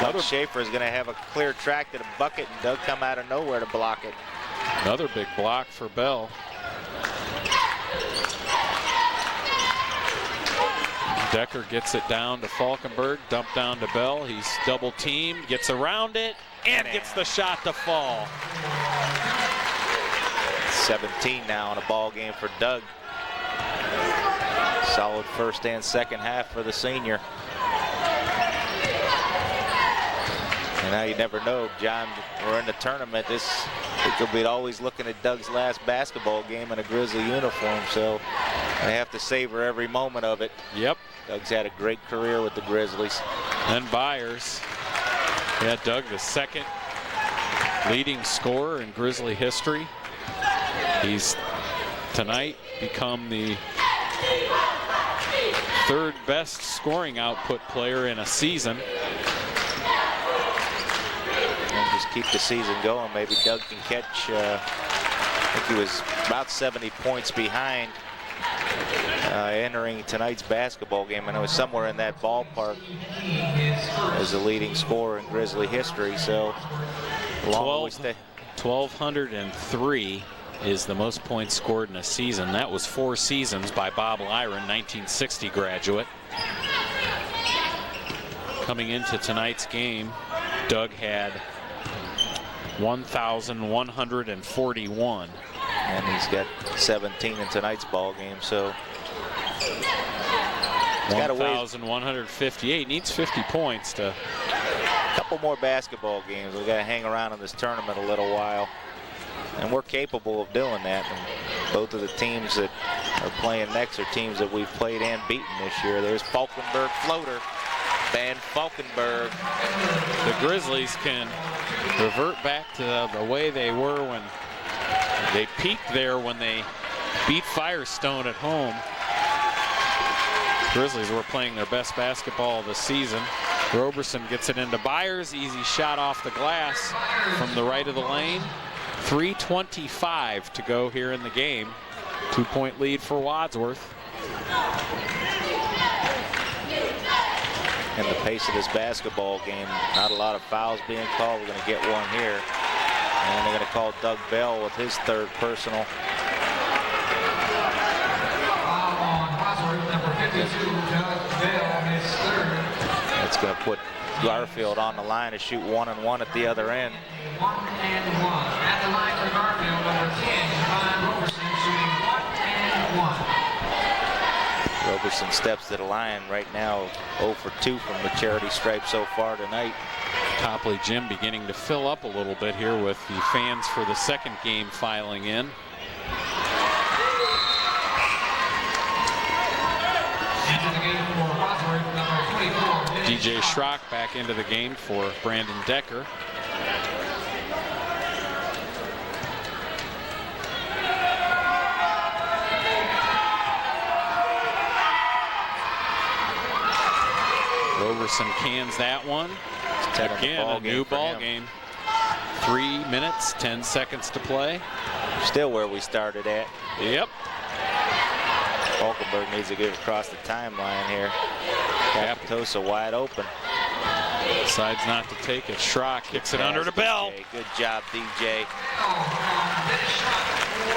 Doug Schaefer is going to have a clear track to the bucket, and Doug come out of nowhere to block it. Another big block for Bell. Decker gets it down to Falkenberg, dumped down to Bell. He's double teamed, gets around it, and gets the shot to fall. 17 now in a ball game for Doug. Solid first and second half for the senior. And now you never know, John, we're in the tournament. It could be always looking at Doug's last basketball game in a Grizzly uniform, so they have to savor every moment of it. Yep. Doug's had a great career with the Grizzlies. And Byers. Yeah, Doug, the second leading scorer in Grizzly history. He's tonight become the third best scoring output player in a season. And just keep the season going. Maybe Doug can catch, I think he was about 70 points behind entering tonight's basketball game, and it was somewhere in that ballpark as the leading scorer in Grizzly history. So 1,203 is the most points scored in a season. That was 4 seasons by Bob Lyron, 1960 graduate. Coming into tonight's game, Doug had 1,141. And he's got 17 in tonight's ball game, so 1,158. Needs 50 points to. A couple more basketball games. We got to hang around in this tournament a little while, and we're capable of doing that. And both of the teams that are playing next are teams that we've played and beaten this year. There's Falkenberg floater, Van Falkenberg. The Grizzlies can revert back to the way they were when they peaked there when they beat Firestone at home. Grizzlies were playing their best basketball of the season. Roberson gets it into Byers. Easy shot off the glass from the right of the lane. 3:25 to go here in the game. 2-point lead for Wadsworth. In the pace of this basketball game, not a lot of fouls being called. We're going to get one here. And they're going to call Doug Bell with his third personal. Foul on Wadsworth, number 52, Doug Bell, his third. It's going to put Garfield on the line to shoot 1-1 at the other end. 1-1. At the line for Garfield, number 10, Javon Roberson, shooting 1-1. Roberson steps to the line right now, 0 for 2 from the charity stripe so far tonight. Copley Gym beginning to fill up a little bit here with the fans for the second game filing in. Into the game for Wadsworth, number 24. DJ Schrock back into the game for Brandon Decker. Roberson cans that one. Again, a new ball game. 3 minutes, 10 seconds to play. Still where we started at. Yep. Falkenberg needs to get across the timeline here. Capotosta wide open. Decides not to take it. Schrock kicks it under to Bell. Good job, DJ.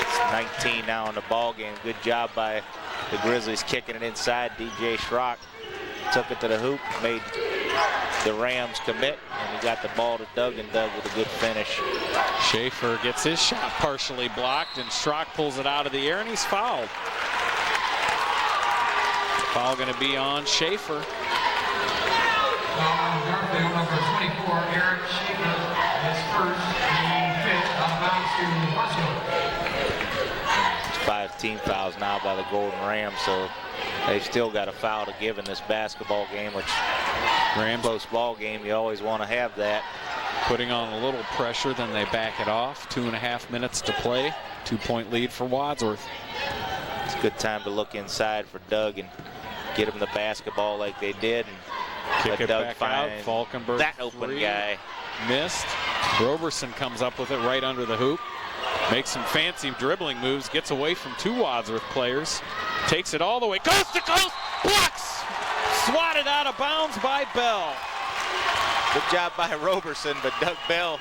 It's 19 now in the ball game. Good job by the Grizzlies kicking it inside. DJ Schrock took it to the hoop, made the Rams commit, and he got the ball to Doug, and Doug with a good finish. Schaefer gets his shot partially blocked, and Schrock pulls it out of the air, and he's fouled. Foul going to be on Schaefer. Garfield, number 24, Eric Schaefer, his first, the fifth, out of bounds to Wadsworth. 5 team fouls now by the Golden Rams, so they've still got a foul to give in this basketball game, which Rams close ball game, you always want to have that. Putting on a little pressure, then they back it off. 2.5 minutes to play. 2-point lead for Wadsworth. It's a good time to look inside for Doug and get him the basketball like they did. And kick it Doug back find out. Falkenberg that open guy. Missed. Roberson comes up with it right under the hoop. Makes some fancy dribbling moves. Gets away from 2 Wadsworth players. Takes it all the way coast to coast. Blocks. Swatted out of bounds by Bell. Good job by Roberson, but Doug Bell,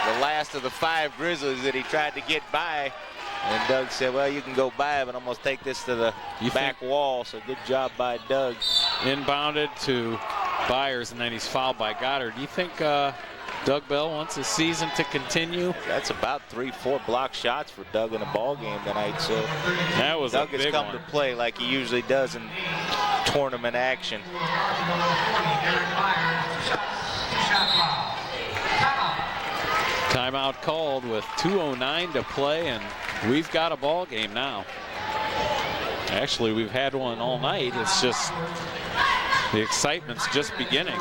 the last of the 5 Grizzlies that he tried to get by. And Doug said, well, you can go by, but I'm going to take this to the back wall. So good job by Doug. Inbounded to Byers, and then he's fouled by Goddard. Do you think Doug Bell wants his season to continue? That's about 3-4 block shots for Doug in a ball game tonight. So that was Doug a big has come one. to play like he usually does in tournament action. Timeout called with 2:09 to play, and we've got a ball game now. Actually, we've had one all night. It's just the excitement's just beginning.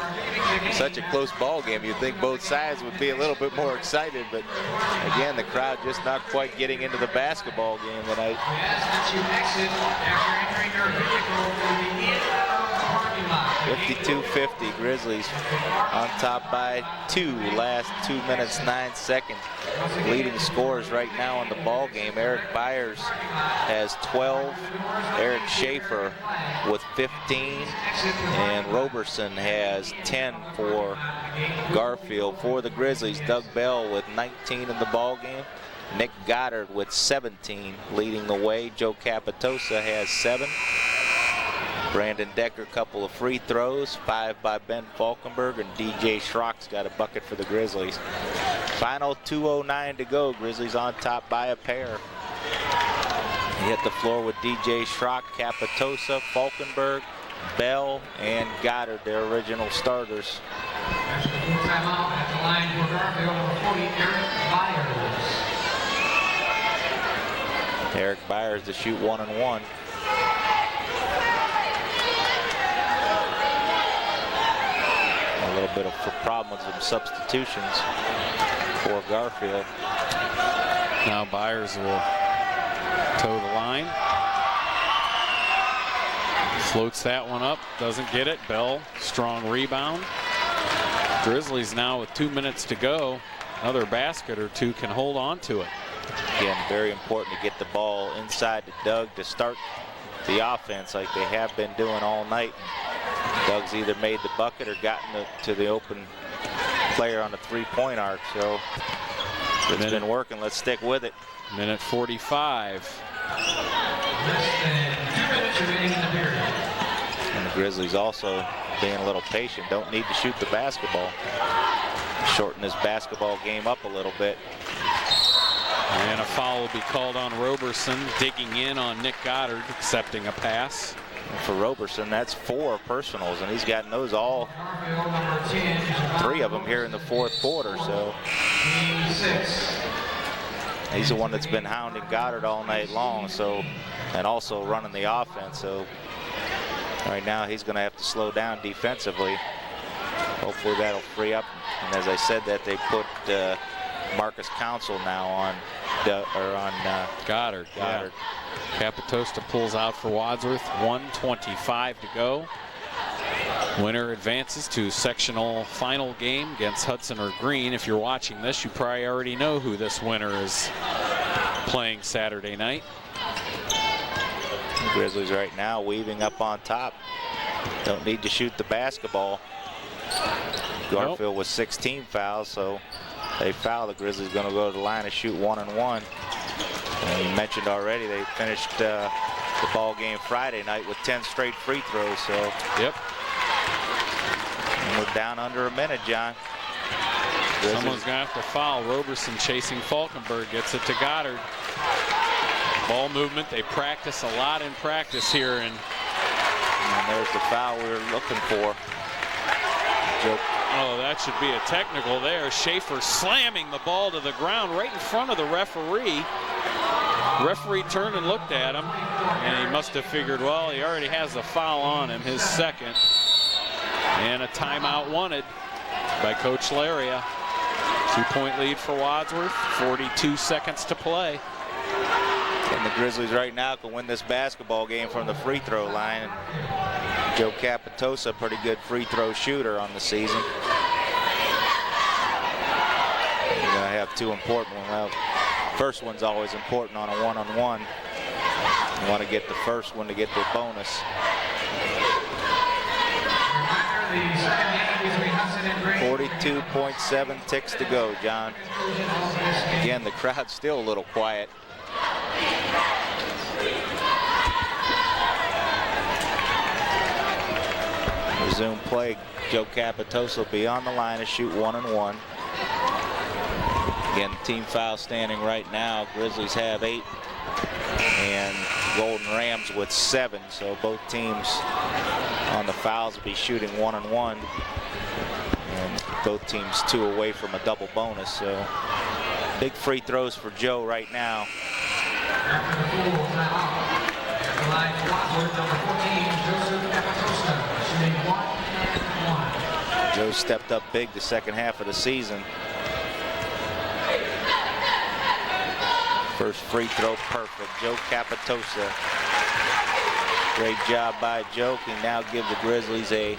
Such a close ball game. You'd think both sides would be a little bit more excited, but again, the crowd just not quite getting into the basketball game tonight. 52-50, Grizzlies on top by 2, last 2 minutes, 9 seconds. Leading scorers right now in the ball game. Eric Byers has 12, Eric Schaefer with 15, and Roberson has 10 for Garfield. For the Grizzlies, Doug Bell with 19 in the ball game. Nick Goddard with 17 leading the way. Joe Capotosta has 7. Brandon Decker, couple of free throws, 5 by Ben Falkenberg, and DJ Schrock's got a bucket for the Grizzlies. Final 2:09 to go. Grizzlies on top by a pair. He hit the floor with DJ Schrock, Capotosta, Falkenberg, Bell, and Goddard, their original starters. Timeout at the line for Garfield, number 40, Eric Byers. Eric Byers to shoot 1-1. A little bit of a problem with some substitutions for Garfield. Now Byers will toe the line. Floats that one up, doesn't get it. Bell, strong rebound. Grizzlies now with 2 minutes to go. Another basket or two can hold on to it. Again, very important to get the ball inside to Doug to start the offense like they have been doing all night. Doug's either made the bucket or gotten to the open player on the three-point arc, so it's been working. Let's stick with it. Minute 45. And the Grizzlies also being a little patient. Don't need to shoot the basketball. Shorten this basketball game up a little bit. And a foul will be called on Roberson, digging in on Nick Goddard, accepting a pass. And for Roberson, that's 4 personals, and he's gotten those all, 3 of them here in the fourth quarter. So he's the one that's been hounding Goddard all night long, so, and also running the offense. So right now he's going to have to slow down defensively. Hopefully that'll free up. And as I said, that they put Marcus Council now on Goddard. Yeah. Capotosta pulls out for Wadsworth. 1:25 to go. Winner advances to sectional final game against Hudson or Green. If you're watching this, you probably already know who this winner is playing Saturday night. The Grizzlies right now weaving up on top. Don't need to shoot the basketball. Garfield with 16 fouls, so they foul. The Grizzlies going to go to the line and shoot 1-and-1. And you mentioned already they finished the ball game Friday night with 10 straight free throws. So yep. And we're down under a minute, John. Someone's going to have to foul. Roberson chasing Falkenberg, gets it to Goddard. Ball movement, they practice a lot in practice here. And there's the foul we were looking for. Oh, that should be a technical there. Schaefer slamming the ball to the ground right in front of the referee. Referee turned and looked at him, and he must have figured, well, he already has a foul on him, his second. And a timeout wanted by Coach Laria. 2-point lead for Wadsworth, 42 seconds to play. And the Grizzlies right now can win this basketball game from the free throw line. Joe Capotosta, a pretty good free throw shooter on the season. You're going to have 2 important ones. Well, first one's always important on a one-on-one. You want to get the first one to get the bonus. 42.7 ticks to go, John. Again, the crowd's still a little quiet. Resume play. Joe Capotosta will be on the line to shoot 1-and-1. Again, team foul standing right now. Grizzlies have 8 and Golden Rams with 7. So both teams on the fouls will be shooting 1-and-1. And both teams 2 away from a double bonus. So big free throws for Joe right now. Joe stepped up big the second half of the season. First free throw perfect. Joe Capotosta. Great job by Joe. Can now give the Grizzlies a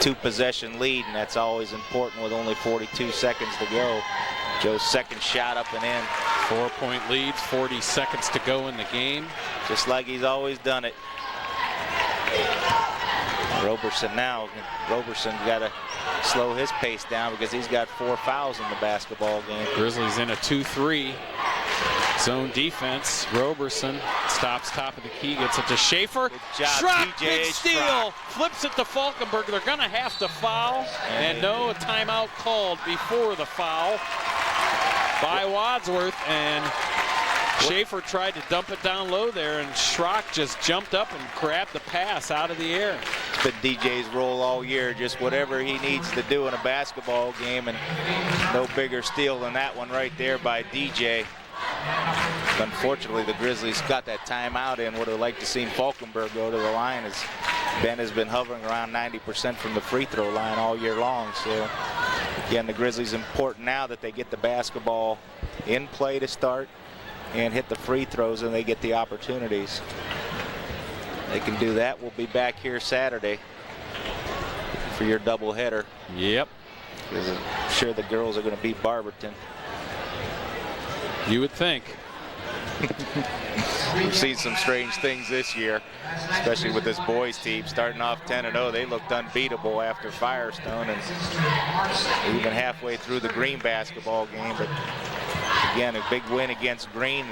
2-possession lead, and that's always important with only 42 seconds to go. Joe's second shot up and in. 4-point lead, 40 seconds to go in the game. Just like he's always done it. Roberson now. Roberson got to slow his pace down because he's got 4 fouls in the basketball game. Grizzlies in a 2-3 zone defense. Roberson stops top of the key, gets it to Schaefer. Schrock, big steal, flips it to Falkenberg. They're going to have to foul. And no, a timeout called before the foul by Wadsworth. And Schaefer tried to dump it down low there, and Schrock just jumped up and grabbed the pass out of the air. It's been DJ's role all year, just whatever he needs to do in a basketball game, and no bigger steal than that one right there by DJ. Unfortunately, the Grizzlies got that timeout in. Would have liked to see Falkenberg go to the line, as Ben has been hovering around 90% from the free throw line all year long. So again, the Grizzlies important now that they get the basketball in play to start and hit the free throws, and they get the opportunities. they can do that, we'll be back here Saturday for your doubleheader. Yep. Because I'm sure the girls are going to beat Barberton. You would think. We've seen some strange things this year, especially with this boys team starting off 10-0. They looked unbeatable after Firestone and even halfway through the Green basketball game. But again, a big win against Green.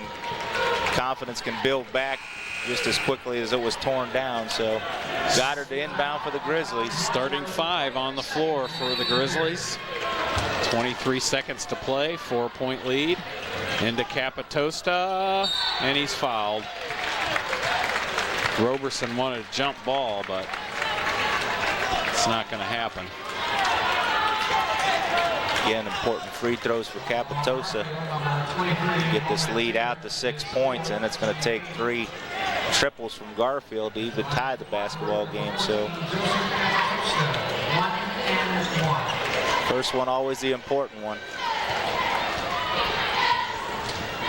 Confidence can build back just as quickly as it was torn down. So Goddard to inbound for the Grizzlies. Starting 5 on the floor for the Grizzlies. 23 seconds to play, 4-point lead. Into Capotosta, and he's fouled. Roberson wanted a jump ball, but it's not going to happen. Again, important free throws for Capotosta to get this lead out to 6 points, and it's going to take 3 triples from Garfield to even tie the basketball game. So first one always the important one.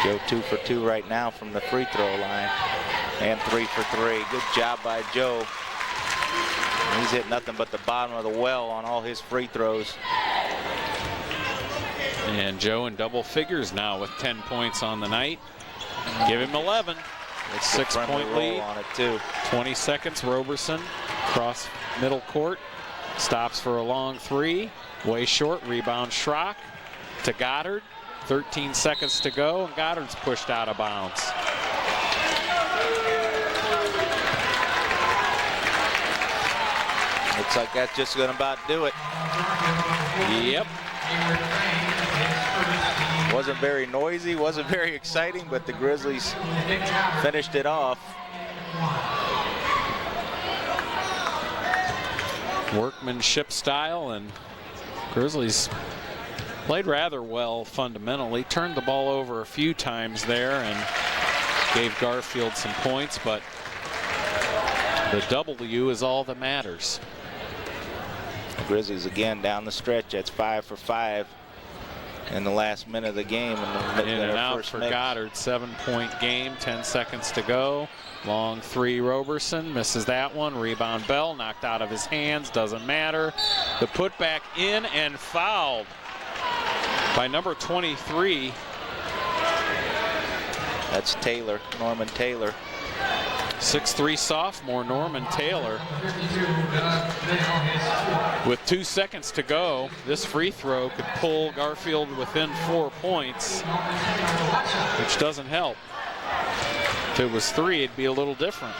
Joe 2 for 2 right now from the free throw line, and 3 for 3. Good job by Joe. He's hit nothing but the bottom of the well on all his free throws. And Joe in double figures now with 10 points on the night. Give him 11. It's 6-point lead on it too. 20 seconds. Roberson cross middle court, stops for a long 3, way short. Rebound Schrock to Goddard. 13 seconds to go, and Goddard's pushed out of bounds. Looks like that's just going to about do it. Yep. Wasn't very noisy, wasn't very exciting, but the Grizzlies finished it off. Workmanship style, and Grizzlies played rather well fundamentally. Turned the ball over a few times there and gave Garfield some points, but the W is all that matters. Grizzlies again down the stretch. That's 5 for 5 in the last minute of the game. In and out for Goddard. 7-point game, 10 seconds to go. Long 3, Roberson misses that one. Rebound Bell knocked out of his hands, doesn't matter. The putback in and fouled by number 23. That's Taylor, Norman Taylor. 6'3" sophomore Norman Taylor. With 2 seconds to go, this free throw could pull Garfield within 4 points, which doesn't help. If it was 3, it'd be a little different.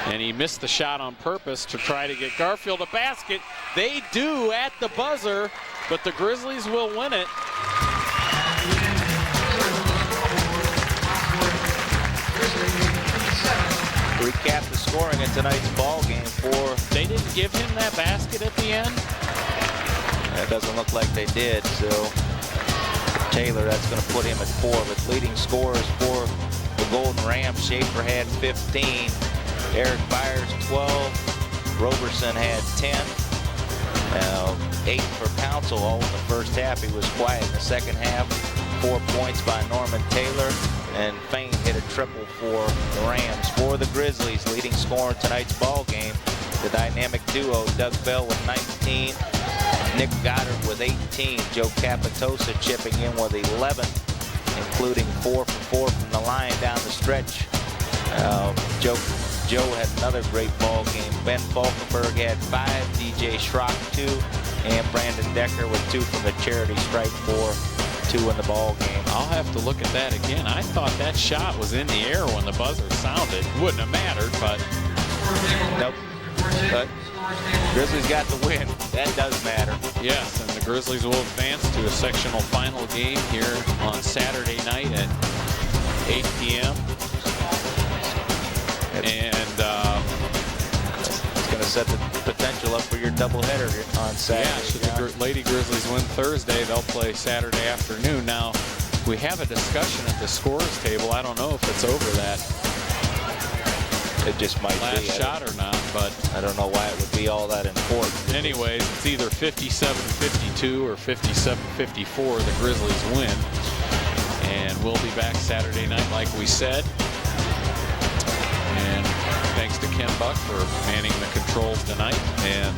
And he missed the shot on purpose to try to get Garfield a basket. They do at the buzzer, but the Grizzlies will win it. Recap the scoring in tonight's ball game for... They didn't give him that basket at the end? That doesn't look like they did, so Taylor, that's going to put him at 4. With leading scorers for the Golden Rams, Schaefer had 15, Eric Byers 12, Roberson had 10, 8 for Council all in the first half. He was quiet in the second half. 4 points by Norman Taylor, and Fain hit a triple for the Rams. For the Grizzlies, leading scorer in tonight's ball game, the dynamic duo, Doug Bell with 19, Nick Goddard with 18, Joe Capotosta chipping in with 11, including 4 for 4 from the line down the stretch. Joe had another great ball game. Ben Falkenberg had 5, DJ Schrock 2, and Brandon Decker with 2 from the charity stripe for 2 in the ball game. I'll have to look at that again. I thought that shot was in the air when the buzzer sounded. Wouldn't have mattered, but... Nope. But Grizzlies got the win. That does matter. Yes, and the Grizzlies will advance to a sectional final game here on Saturday night at 8 p.m. And it's going to set the potential up for your doubleheader on Saturday. Yeah, should the Lady Grizzlies win Thursday, they'll play Saturday afternoon. Now, we have a discussion at the scorers table. I don't know if it's over that It just might last be. shot or not, but I don't know why it would be all that important. Anyways, it's either 57-52 or 57-54. The Grizzlies win. And we'll be back Saturday night like we said. And Thanks to Ken Buck for manning the controls tonight. And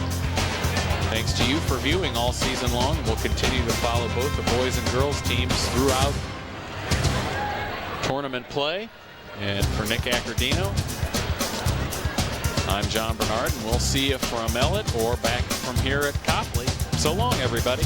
thanks to you for viewing all season long. We'll continue to follow both the boys and girls teams throughout tournament play. And for Nick Accordino, I'm John Bernard, and we'll see you from Ellet or back from here at Copley. So long, everybody.